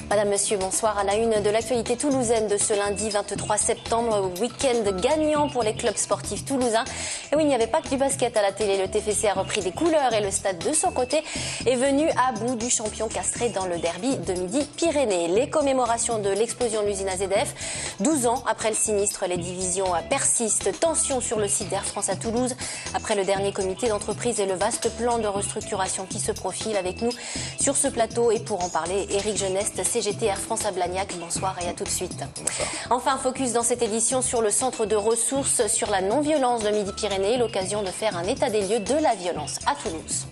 Madame, Monsieur, bonsoir. À la une de l'actualité toulousaine de ce lundi 23 septembre, week-end gagnant pour les clubs sportifs toulousains. Et oui, il n'y avait pas que du basket à la télé. Le TFC a repris des couleurs et le stade de son côté est venu à bout du champion castré dans le derby de Midi-Pyrénées. Les commémorations de l'explosion de l'usine AZF. 12 ans après le sinistre, les divisions persistent. Tension sur le site d'Air France à Toulouse après le dernier comité d'entreprise et le vaste plan de restructuration qui se profile. Avec nous sur ce plateau et pour en parler, Éric Geneste, CGT Air France à Blagnac. Bonsoir et à tout de suite. Bonsoir. Enfin, focus dans cette édition sur le centre de ressources sur la non-violence de Midi-Pyrénées, l'occasion de faire un état des lieux de la violence à Toulouse.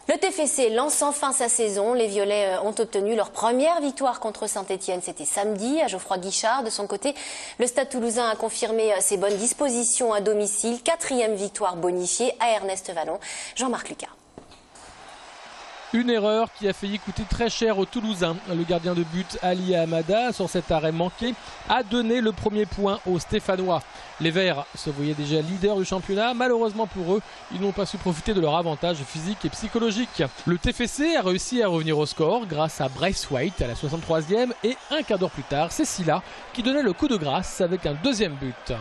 Le TFC lance enfin sa saison. Les Violets ont obtenu leur première victoire contre Saint-Etienne. C'était samedi à Geoffroy Guichard. De son côté, le Stade Toulousain a confirmé ses bonnes dispositions à domicile. 4e victoire bonifiée à Ernest Vallon. Jean-Marc Lucas. Une erreur qui a failli coûter très cher aux Toulousains. Le gardien de but Ali Hamada, sur cet arrêt manqué, a donné le premier point aux Stéphanois. Les Verts se voyaient déjà leaders du championnat. Malheureusement pour eux, ils n'ont pas su profiter de leur avantage physique et psychologique. Le TFC a réussi à revenir au score grâce à Bryce White à la 63e et un quart d'heure plus tard, c'est Silla qui donnait le coup de grâce avec un deuxième but.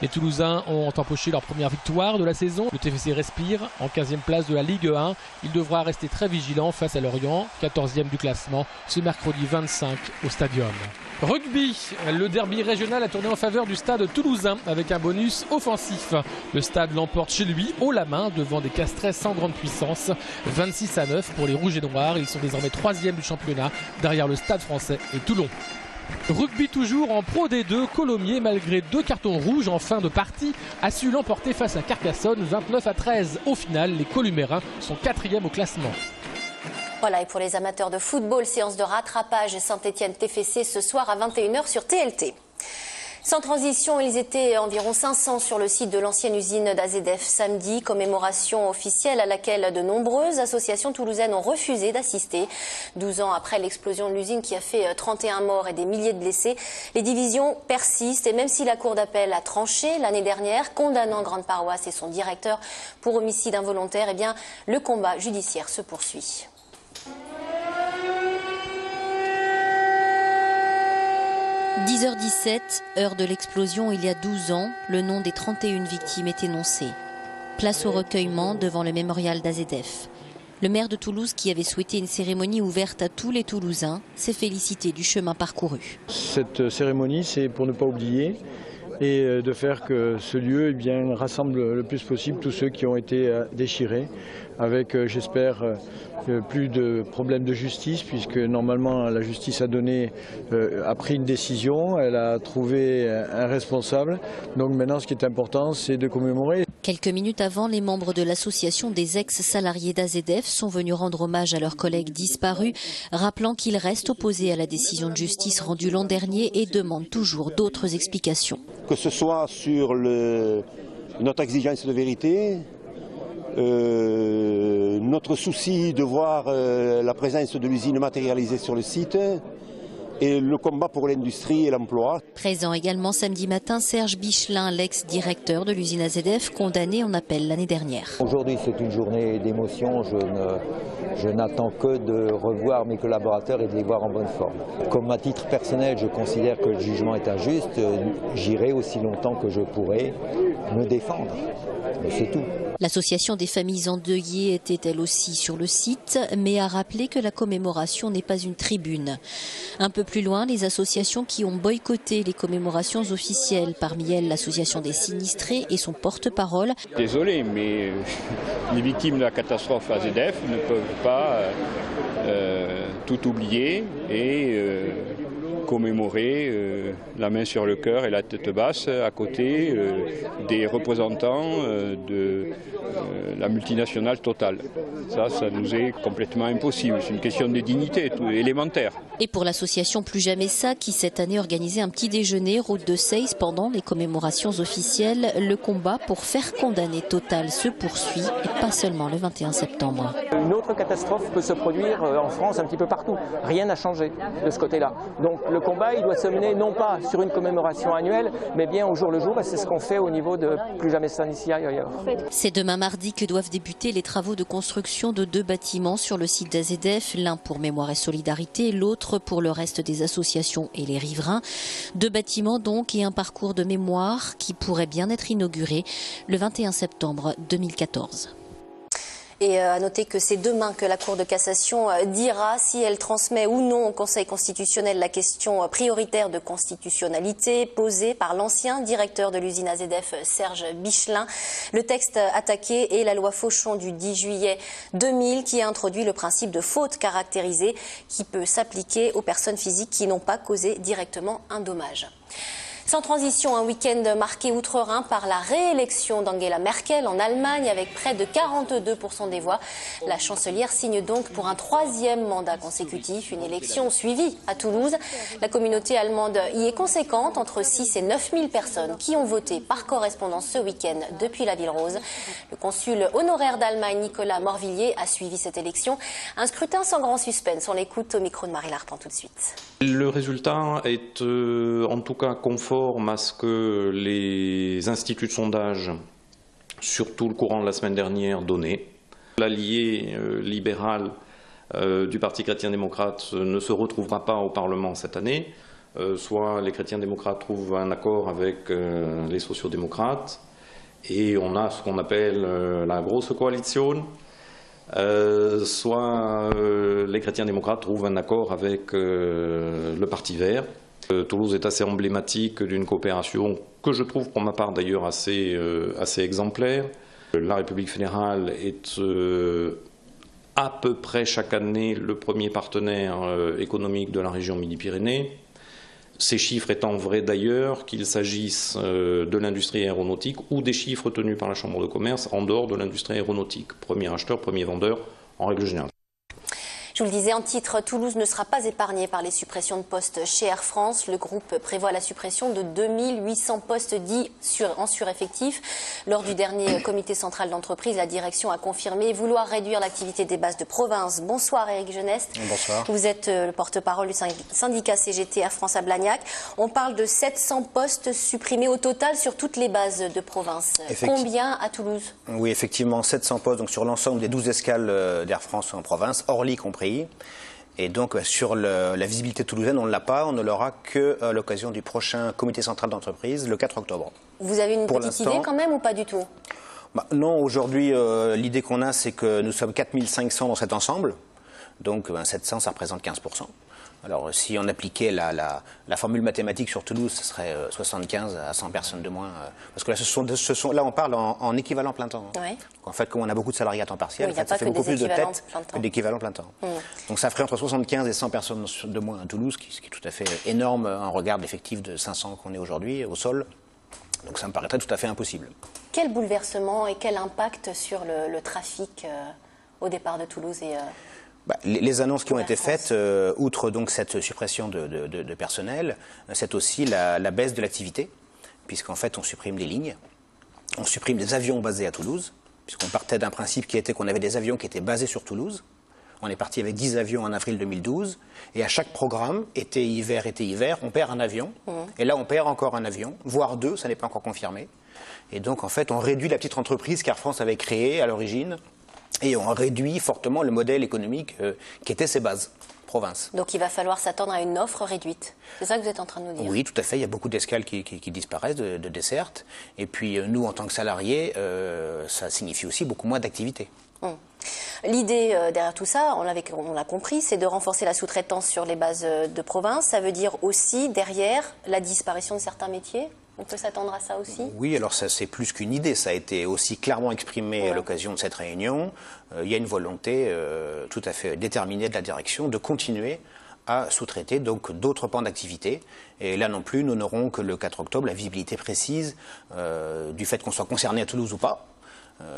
Les Toulousains ont empoché leur première victoire de la saison. Le TFC respire en 15e place de la Ligue 1. Il devra rester très vigilant face à Lorient, 14e du classement, ce mercredi 25 au Stadium. Rugby, le derby régional a tourné en faveur du stade toulousain avec un bonus offensif. Le stade l'emporte chez lui haut la main devant des Castrets sans grande puissance. 26-9 pour les Rouges et Noirs. Ils sont désormais 3e du championnat derrière le Stade Français et Toulon. Rugby toujours en Pro D2, Colomiers, malgré 2 cartons rouges en fin de partie, a su l'emporter face à Carcassonne 29-13. Au final, les Columérins sont 4e au classement. Voilà, et pour les amateurs de football, séance de rattrapage Saint-Etienne TFC ce soir à 21h sur TLT. Sans transition, ils étaient environ 500 sur le site de l'ancienne usine d'AZF samedi. Commémoration officielle à laquelle de nombreuses associations toulousaines ont refusé d'assister. 12 ans après l'explosion de l'usine qui a fait 31 morts et des milliers de blessés, les divisions persistent. Et même si la cour d'appel a tranché l'année dernière, condamnant Grande Paroisse et son directeur pour homicide involontaire, eh bien, le combat judiciaire se poursuit. 10h17, heure de l'explosion il y a 12 ans, le nom des 31 victimes est énoncé. Place au recueillement devant le mémorial d'AZF. Le maire de Toulouse, qui avait souhaité une cérémonie ouverte à tous les Toulousains, s'est félicité du chemin parcouru. Cette cérémonie, c'est pour ne pas oublier et de faire que ce lieu rassemble le plus possible tous ceux qui ont été déchirés, avec, j'espère, plus de problèmes de justice, puisque normalement la justice a pris une décision, elle a trouvé un responsable. Donc maintenant, ce qui est important, c'est de commémorer. Quelques minutes avant, les membres de l'association des ex-salariés d'AZF sont venus rendre hommage à leurs collègues disparus, rappelant qu'ils restent opposés à la décision de justice rendue l'an dernier et demandent toujours d'autres explications. Que ce soit sur notre exigence de vérité, notre souci de voir la présence de l'usine matérialisée sur le site et le combat pour l'industrie et l'emploi. Présent également samedi matin, Serge Bichelin, l'ex-directeur de l'usine AZF, condamné en appel l'année dernière. Aujourd'hui, c'est une journée d'émotion. Je n'attends que de revoir mes collaborateurs et de les voir en bonne forme. Comme à titre personnel, je considère que le jugement est injuste. J'irai aussi longtemps que je pourrai me défendre. Mais c'est tout. L'association des familles endeuillées était elle aussi sur le site, mais a rappelé que la commémoration n'est pas une tribune. Un peu plus loin, les associations qui ont boycotté les commémorations officielles, parmi elles l'association des sinistrés et son porte-parole. Désolé, mais les victimes de la catastrophe AZF ne peuvent pas tout oublier et commémorer la main sur le cœur et la tête basse à côté des représentants de la multinationale Total. Ça nous est complètement impossible. C'est une question de dignité élémentaire. Et pour l'association Plus Jamais Ça, qui cette année organisait un petit déjeuner route de Seyss pendant les commémorations officielles, le combat pour faire condamner Total se poursuit et pas seulement le 21 septembre. Une autre catastrophe peut se produire en France un petit peu partout. Rien n'a changé de ce côté-là. Donc le combat il doit se mener non pas sur une commémoration annuelle, mais bien au jour le jour, et c'est ce qu'on fait au niveau de Plus jamais ça n'ici ailleurs. C'est demain mardi que doivent débuter les travaux de construction de 2 bâtiments sur le site d'AZF, l'un pour Mémoire et Solidarité, l'autre pour le reste des associations et les riverains. 2 bâtiments donc et un parcours de mémoire qui pourrait bien être inauguré le 21 septembre 2014. Et à noter que c'est demain que la Cour de cassation dira si elle transmet ou non au Conseil constitutionnel la question prioritaire de constitutionnalité posée par l'ancien directeur de l'usine AZF, Serge Bichelin. Le texte attaqué est la loi Fauchon du 10 juillet 2000 qui a introduit le principe de faute caractérisée qui peut s'appliquer aux personnes physiques qui n'ont pas causé directement un dommage. Sans transition, un week-end marqué outre-Rhin par la réélection d'Angela Merkel en Allemagne avec près de 42% des voix. La chancelière signe donc pour un 3e mandat consécutif, une élection suivie à Toulouse. La communauté allemande y est conséquente, entre 6 et 9 000 personnes qui ont voté par correspondance ce week-end depuis la Ville Rose. Le consul honoraire d'Allemagne, Nicolas Morvillier, a suivi cette élection. Un scrutin sans grand suspense. On l'écoute au micro de Marie Larpent tout de suite. Le résultat est en tout cas conforme à ce que les instituts de sondage, surtout le courant de la semaine dernière, donnaient. L'allié libéral du Parti chrétien-démocrate ne se retrouvera pas au Parlement cette année. Soit les chrétiens-démocrates trouvent un accord avec les sociaux-démocrates, et on a ce qu'on appelle la grosse coalition. Soit les chrétiens-démocrates trouvent un accord avec le Parti vert. Toulouse est assez emblématique d'une coopération que je trouve pour ma part d'ailleurs assez exemplaire. La République fédérale est à peu près chaque année le premier partenaire économique de la région Midi-Pyrénées. Ces chiffres étant vrais d'ailleurs, qu'il s'agisse de l'industrie aéronautique ou des chiffres tenus par la Chambre de commerce en dehors de l'industrie aéronautique. Premier acheteur, premier vendeur en règle générale. Je vous le disais en titre, Toulouse ne sera pas épargnée par les suppressions de postes chez Air France. Le groupe prévoit la suppression de 2800 postes dits en sureffectif. Lors du dernier comité central d'entreprise, la direction a confirmé vouloir réduire l'activité des bases de province. Bonsoir Éric Geneste. Bonsoir. Vous êtes le porte-parole du syndicat CGT Air France à Blagnac. On parle de 700 postes supprimés au total sur toutes les bases de province. Combien à Toulouse? Oui, effectivement, 700 postes donc sur l'ensemble des 12 escales d'Air France en province, Orly compris. Et donc sur la visibilité toulousaine, on ne l'a pas, on ne l'aura qu'à l'occasion du prochain comité central d'entreprise le 4 octobre. Vous avez une petite idée quand même ou pas du tout? Non, aujourd'hui l'idée qu'on a c'est que nous sommes 4500 dans cet ensemble, donc 700 ça représente 15%. Alors si on appliquait la formule mathématique sur Toulouse, ce serait 75 à 100 personnes de moins. Parce que là, là on parle en équivalent plein temps. Ouais. Donc, en fait, comme on a beaucoup de salariés à temps partiel, oui, ça fait beaucoup plus de têtes que d'équivalent plein temps. Donc ça ferait entre 75 et 100 personnes de moins à Toulouse, ce qui est tout à fait énorme en regard de l'effectif de 500 qu'on est aujourd'hui au sol. Donc ça me paraîtrait tout à fait impossible. Quel bouleversement et quel impact sur le trafic au départ de Toulouse et les annonces qui ont été faites, outre donc cette suppression de personnel, c'est aussi la baisse de l'activité, puisqu'en fait on supprime des lignes, on supprime des avions basés à Toulouse, puisqu'on partait d'un principe qui était qu'on avait des avions qui étaient basés sur Toulouse. On est parti avec 10 avions en avril 2012, et à chaque programme, été-hiver, on perd un avion, et là on perd encore un avion, voire 2, ça n'est pas encore confirmé. Et donc en fait on réduit la petite entreprise qu'Air France avait créée à l'origine, et on réduit fortement le modèle économique qui était ses bases, province. Donc il va falloir s'attendre à une offre réduite. C'est ça que vous êtes en train de nous dire? Oui, tout à fait. Il y a beaucoup d'escales qui disparaissent, de dessertes. Et puis nous, en tant que salariés, ça signifie aussi beaucoup moins d'activité. L'idée derrière tout ça, on l'a compris, c'est de renforcer la sous-traitance sur les bases de province. Ça veut dire aussi, derrière, la disparition de certains métiers? On peut s'attendre à ça aussi? Oui, alors ça c'est plus qu'une idée, ça a été aussi clairement exprimé à l'occasion de cette réunion. Il y a une volonté tout à fait déterminée de la direction de continuer à sous-traiter donc d'autres pans d'activité. Et là non plus, nous n'aurons que le 4 octobre la visibilité précise du fait qu'on soit concerné à Toulouse ou pas.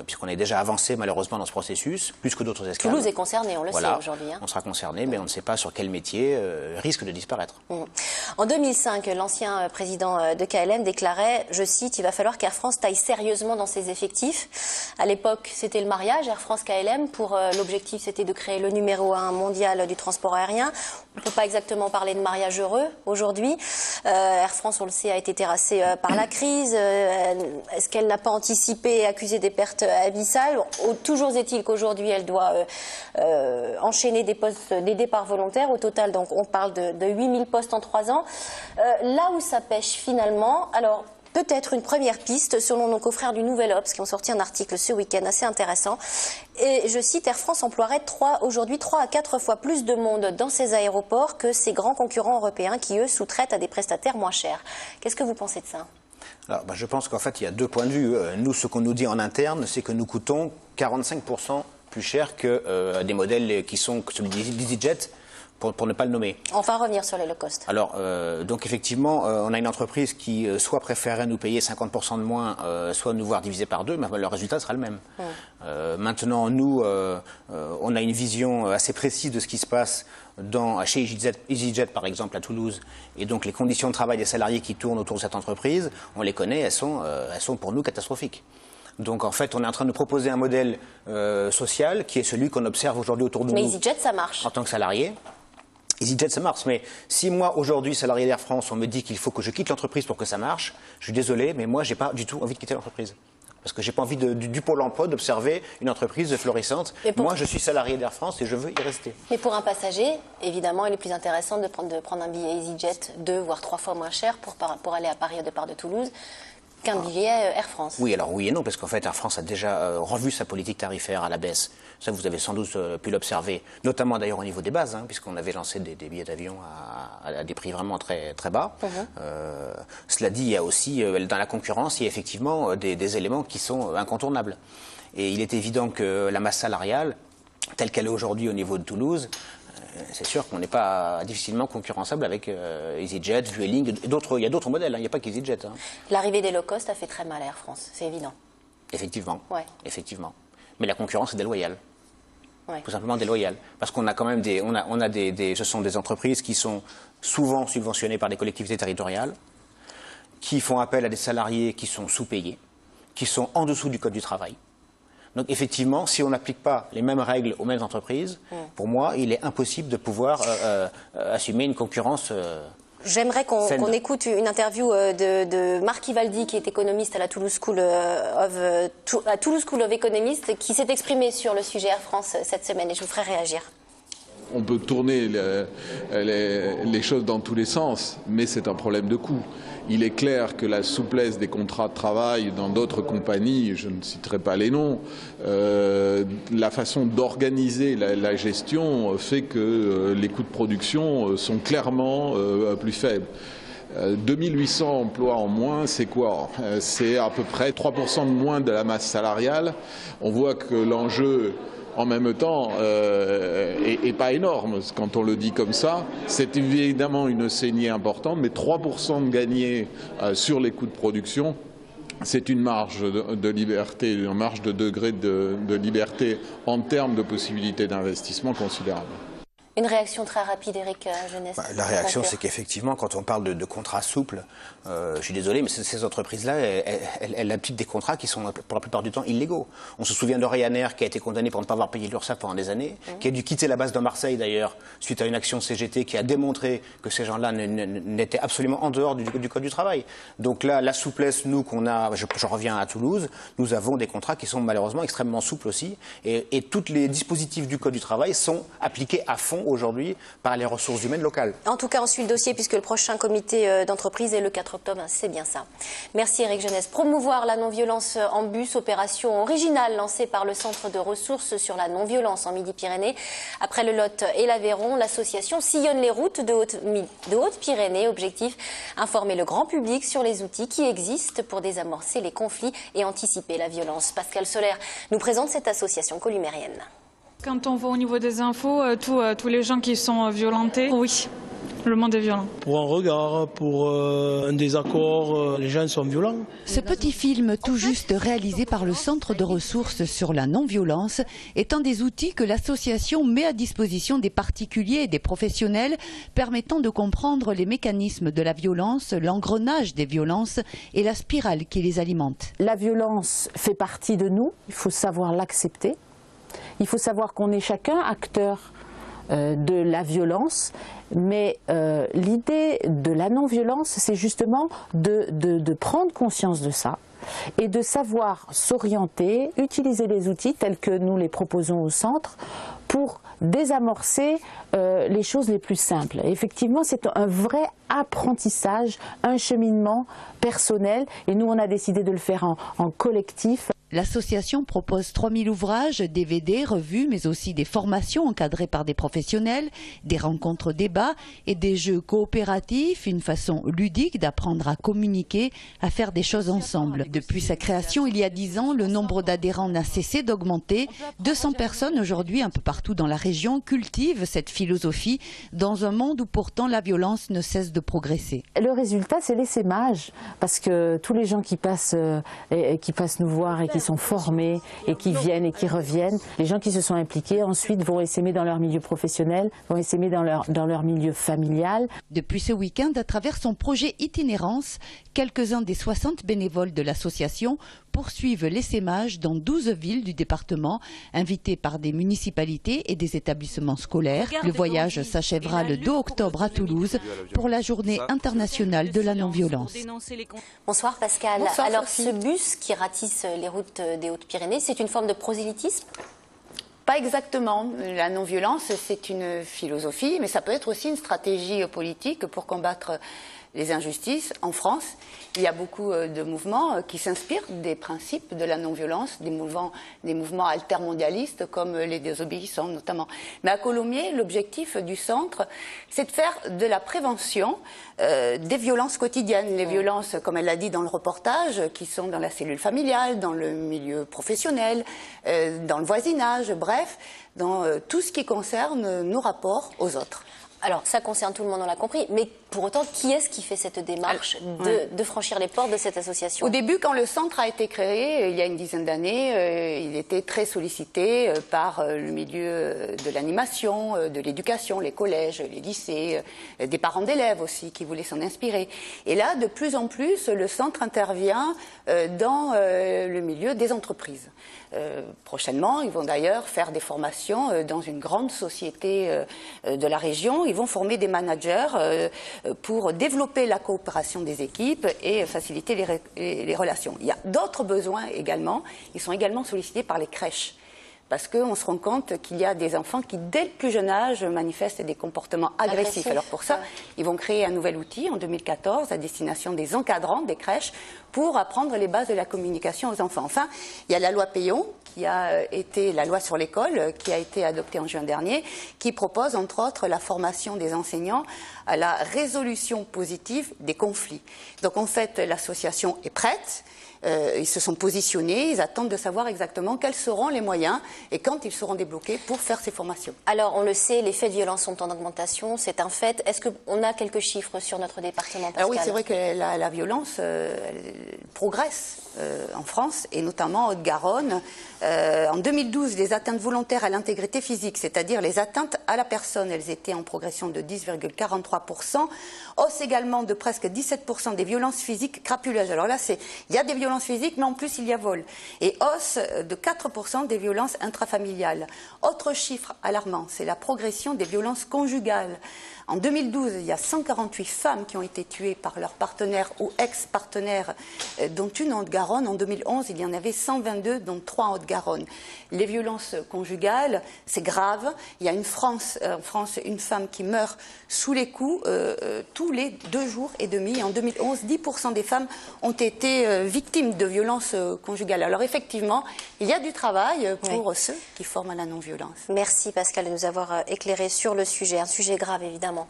puisqu'on est déjà avancé malheureusement dans ce processus, plus que d'autres esclaves. Toulouse est concernée, on le sait aujourd'hui. On sera concerné, mais on ne sait pas sur quel métier risque de disparaître. En 2005, l'ancien président de KLM déclarait, je cite, « Il va falloir qu'Air France taille sérieusement dans ses effectifs ». À l'époque, c'était le mariage, Air France-KLM. Pour l'objectif, c'était de créer le numéro 1 mondial du transport aérien. On ne peut pas exactement parler de mariage heureux aujourd'hui. Air France, on le sait, a été terrassée par la crise. Est-ce qu'elle n'a pas anticipé et accusé des pertes abyssales? Toujours est-il qu'aujourd'hui, elle doit enchaîner des départs volontaires. Au total, donc, on parle de 8000 postes en 3 ans. Là où ça pêche finalement, alors peut-être une première piste, selon nos confrères du Nouvel Obs, qui ont sorti un article ce week-end assez intéressant. Et je cite, Air France emploierait aujourd'hui 3 à 4 fois plus de monde dans ses aéroports que ses grands concurrents européens qui, eux, sous-traitent à des prestataires moins chers. Qu'est-ce que vous pensez de ça? Alors, je pense qu'en fait, il y a 2 points de vue. Nous, ce qu'on nous dit en interne, c'est que nous coûtons 45% plus cher que des modèles qui sont celui d'EasyJet, pour ne pas le nommer. On va revenir sur les low cost. Alors, donc effectivement, on a une entreprise qui soit préférerait nous payer 50% de moins, soit nous voir diviser par 2, mais le résultat sera le même. Maintenant, nous, on a une vision assez précise de ce qui se passe chez EasyJet, par exemple, à Toulouse. Et donc, les conditions de travail des salariés qui tournent autour de cette entreprise, on les connaît, elles sont pour nous catastrophiques. Donc, en fait, on est en train de proposer un modèle social qui est celui qu'on observe aujourd'hui autour de nous. Mais EasyJet, ça marche. En tant que salarié. EasyJet, ça marche. Mais si moi, aujourd'hui, salarié d'Air France, on me dit qu'il faut que je quitte l'entreprise pour que ça marche, je suis désolé, mais moi, j'ai pas du tout envie de quitter l'entreprise. Parce que j'ai pas envie du Pôle emploi d'observer une entreprise florissante. Moi, je suis salarié d'Air France et je veux y rester. Mais pour un passager, évidemment, il est plus intéressant de prendre un billet EasyJet 2 voire 3 fois moins cher pour aller à Paris au départ de Toulouse qu'un billet Air France. Oui, alors oui et non, parce qu'en fait, Air France a déjà revu sa politique tarifaire à la baisse. Ça, vous avez sans doute pu l'observer, notamment d'ailleurs au niveau des bases, puisqu'on avait lancé des billets d'avion à des prix vraiment très, très bas. Cela dit, il y a aussi, dans la concurrence, il y a effectivement des éléments qui sont incontournables. Et il est évident que la masse salariale, telle qu'elle est aujourd'hui au niveau de Toulouse, c'est sûr qu'on n'est pas difficilement concurrençable avec EasyJet, Vueling, il y a d'autres modèles, il n'y a pas qu'EasyJet. L'arrivée des low cost a fait très mal à Air France, c'est évident. Effectivement, ouais. Effectivement. Mais la concurrence est déloyale. Ouais. Tout simplement déloyale. Parce qu'on a quand même ce sont des entreprises qui sont souvent subventionnées par des collectivités territoriales, qui font appel à des salariés qui sont sous-payés, qui sont en dessous du code du travail. Donc effectivement, si on n'applique pas les mêmes règles aux mêmes entreprises, pour moi, il est impossible de pouvoir assumer une concurrence J'aimerais qu'on écoute une interview de Marc Ivaldi, qui est économiste à la Toulouse School of Economists, qui s'est exprimé sur le sujet Air France cette semaine, et je vous ferai réagir. On peut tourner les choses dans tous les sens, mais c'est un problème de coût. Il est clair que la souplesse des contrats de travail dans d'autres compagnies, je ne citerai pas les noms, la façon d'organiser la gestion fait que les coûts de production sont clairement plus faibles. 2800 emplois en moins, c'est quoi? C'est à peu près 3% de moins de la masse salariale. On voit que l'enjeu, en même temps, est pas énorme quand on le dit comme ça. C'est évidemment une saignée importante, mais 3% de gagné sur les coûts de production, c'est une marge de liberté, une marge de degré de liberté en termes de possibilités d'investissement considérable. Une réaction très rapide, Éric Jeunesse. La réaction, c'est qu'effectivement, quand on parle de contrats souples, je suis désolé, mais ces entreprises-là, elles appliquent des contrats qui sont pour la plupart du temps illégaux. On se souvient de Ryanair qui a été condamné pour ne pas avoir payé l'URSSAF pendant des années, qui a dû quitter la base de Marseille d'ailleurs, suite à une action CGT qui a démontré que ces gens-là n'étaient absolument en dehors du code du travail. Donc là, la souplesse, nous, qu'on a, je reviens à Toulouse, nous avons des contrats qui sont malheureusement extrêmement souples aussi, et tous les dispositifs du code du travail sont appliqués à fond aujourd'hui par les ressources humaines locales. En tout cas, on suit le dossier puisque le prochain comité d'entreprise est le 4 octobre, c'est bien ça. Merci Éric Jeunesse. Promouvoir la non-violence en bus, opération originale lancée par le Centre de ressources sur la non-violence en Midi-Pyrénées. Après le Lot et l'Aveyron, l'association sillonne les routes de Haute-Pyrénées. Objectif, informer le grand public sur les outils qui existent pour désamorcer les conflits et anticiper la violence. Pascal Solaire nous présente cette association columérienne. Quand on voit au niveau des infos, tous les gens qui sont violentés, oui. Le monde est violent. Pour un regard, pour un désaccord, les gens sont violents. Ce petit film tout juste réalisé par le Centre de ressources sur la non-violence est un des outils que l'association met à disposition des particuliers et des professionnels permettant de comprendre les mécanismes de la violence, l'engrenage des violences et la spirale qui les alimente. La violence fait partie de nous, il faut savoir l'accepter. Il faut savoir qu'on est chacun acteur de la violence, mais l'idée de la non-violence, c'est justement de prendre conscience de ça et de savoir s'orienter, utiliser les outils tels que nous les proposons au centre pour désamorcer les choses les plus simples. Et effectivement, c'est un vrai apprentissage, un cheminement personnel, et nous on a décidé de le faire en collectif. L'association propose 3000 ouvrages, DVD, revues, mais aussi des formations encadrées par des professionnels, des rencontres débats et des jeux coopératifs, une façon ludique d'apprendre à communiquer, à faire des choses ensemble. Depuis sa création il y a 10 ans, le nombre d'adhérents n'a cessé d'augmenter. 200 personnes aujourd'hui, un peu partout dans la région, cultivent cette philosophie dans un monde où pourtant la violence ne cesse de progresser. Le résultat, c'est l'essaimage, parce que tous les gens qui passent nous voir et qui sont formés et qui viennent et qui reviennent, les gens qui se sont impliqués ensuite vont essaimer dans leur milieu professionnel, vont essaimer dans leur milieu familial. Depuis ce week-end, à travers son projet Itinérance, quelques-uns des 60 bénévoles de l'association poursuivent l'essaimage dans 12 villes du département, invités par des municipalités et des établissements scolaires. Le voyage s'achèvera le 2 octobre à Toulouse pour la journée internationale de la non-violence. Bonsoir Pascal. Bonsoir, alors Sophie. ce bus qui ratisse les routes des Hautes-Pyrénées, c'est une forme de prosélytisme ? Pas exactement. La non-violence, c'est une philosophie, mais ça peut être aussi une stratégie politique pour combattre les injustices. En France, il y a beaucoup de mouvements qui s'inspirent des principes de la non-violence, des mouvements altermondialistes comme les désobéissants notamment. Mais à Colomiers, l'objectif du centre, c'est de faire de la prévention des violences quotidiennes. Les violences, comme elle l'a dit dans le reportage, qui sont dans la cellule familiale, dans le milieu professionnel, dans le voisinage, bref, dans tout ce qui concerne nos rapports aux autres. Alors, ça concerne tout le monde, on l'a compris, mais pour autant, qui est-ce qui fait cette démarche de franchir les portes de cette association ? Au début, quand le centre a été créé, il y a une dizaine d'années, il était très sollicité par le milieu de l'animation, de l'éducation, les collèges, les lycées, des parents d'élèves aussi qui voulaient s'en inspirer. Et là, de plus en plus, le centre intervient dans le milieu des entreprises. Prochainement, ils vont d'ailleurs faire des formations dans une grande société de la région. Ils vont former des managers pour développer la coopération des équipes et faciliter les relations. Il y a d'autres besoins également. Ils sont également sollicités par les crèches. Parce qu'on se rend compte qu'il y a des enfants qui, dès le plus jeune âge, manifestent des comportements agressifs. Alors pour ça, ils vont créer un nouvel outil en 2014 à destination des encadrants des crèches pour apprendre les bases de la communication aux enfants. Enfin, il y a la loi Payon, qui a été la loi sur l'école, qui a été adoptée en juin dernier, qui propose entre autres la formation des enseignants à la résolution positive des conflits. Donc en fait, l'association est prête. Ils se sont positionnés, ils attendent de savoir exactement quels seront les moyens et quand ils seront débloqués pour faire ces formations. Alors, on le sait, les faits de violence sont en augmentation, c'est un fait. Est-ce qu'on a quelques chiffres sur notre département, Pascal ? Alors oui, c'est vrai que la violence elle progresse en France et notamment en Haute-Garonne. En 2012, les atteintes volontaires à l'intégrité physique, c'est-à-dire les atteintes à la personne, elles étaient en progression de 10,43%. Hausse également de presque 17% des violences physiques crapuleuses. Alors là, il y a des violences physiques, mais en plus il y a vol. Et hausse de 4% des violences intrafamiliales. Autre chiffre alarmant, c'est la progression des violences conjugales. En 2012, il y a 148 femmes qui ont été tuées par leur partenaire ou ex-partenaire, dont une en Haute-Garonne. En 2011, il y en avait 122, dont 3 en Haute-Garonne. Les violences conjugales, c'est grave. Il y a en France une femme qui meurt sous les coups tous les 2 jours et demi. En 2011, 10% des femmes ont été victimes de violences conjugales. Alors effectivement, il y a du travail pour ceux qui forment à la non-violence. Merci Pascal de nous avoir éclairé sur le sujet, un sujet grave évidemment. évidemment.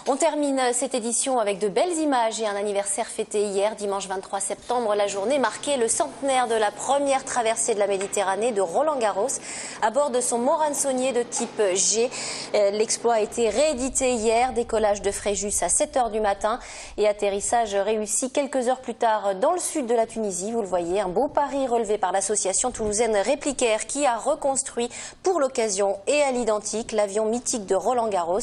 On termine cette édition avec de belles images et un anniversaire fêté hier, dimanche 23 septembre. La journée marquait le centenaire de la première traversée de la Méditerranée de Roland Garros à bord de son Morane-Saunier de type G. L'exploit a été réédité hier, décollage de Fréjus à 7 h du matin et atterrissage réussi quelques heures plus tard dans le sud de la Tunisie. Vous le voyez, un beau pari relevé par l'association toulousaine Réplicaire qui a reconstruit pour l'occasion et à l'identique l'avion mythique de Roland Garros.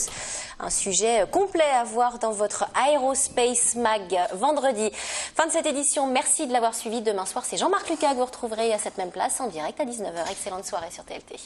Un sujet complet à voir dans votre Aerospace Mag vendredi. Fin de cette édition, merci de l'avoir suivi. Demain soir, c'est Jean-Marc Lucas que vous retrouverez à cette même place en direct à 19 h. Excellente soirée sur TLT.